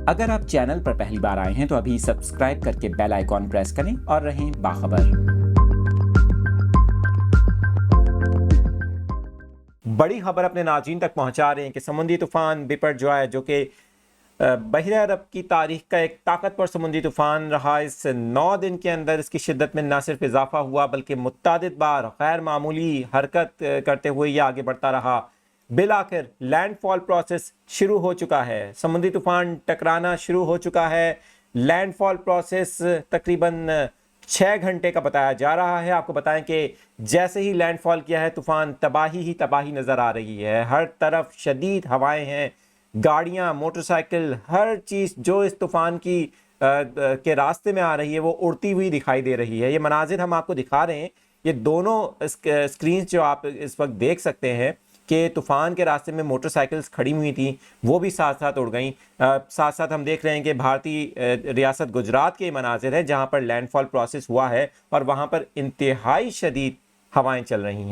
اگر آپ چینل پر پہلی بار آئے ہیں تو ابھی سبسکرائب کر کے بیل آئیکن پریس کریں اور رہیں باخبر۔ بڑی خبر اپنے ناظرین تک پہنچا رہے ہیں کہ سمندری طوفان بپر جوائے جو کہ بحیرہ عرب کی تاریخ کا ایک طاقتور سمندری طوفان رہا، اس 9 دن کے اندر اس کی شدت میں نہ صرف اضافہ ہوا بلکہ متعدد بار غیر معمولی حرکت کرتے ہوئے یہ آگے بڑھتا رہا۔ بالآخر لینڈ فال پروسیس شروع ہو چکا ہے، سمندری طوفان ٹکرانا شروع ہو چکا ہے۔ لینڈ فال پروسیس تقریباً 6 گھنٹے کا بتایا جا رہا ہے۔ آپ کو بتائیں کہ جیسے ہی لینڈ فال کیا ہے طوفان تباہی ہی تباہی نظر آ رہی ہے، ہر طرف شدید ہوائیں ہیں، گاڑیاں، موٹر سائیکل، ہر چیز جو اس طوفان کی کے راستے میں آ رہی ہے وہ اڑتی ہوئی دکھائی دے رہی ہے۔ یہ مناظر ہم آپ کو دکھا رہے ہیں، یہ دونوں اسکرینز جو آپ اس وقت دیکھ سکتے ہیں کہ طوفان کے راستے میں موٹر سائیکلز کھڑی ہوئی تھیں، وہ بھی ساتھ ساتھ اڑ گئیں۔ ساتھ ساتھ ہم دیکھ رہے ہیں کہ بھارتی ریاست گجرات کے مناظر ہیں جہاں پر لینڈ فال پروسیس ہوا ہے اور وہاں پر انتہائی شدید ہوائیں چل رہی ہیں۔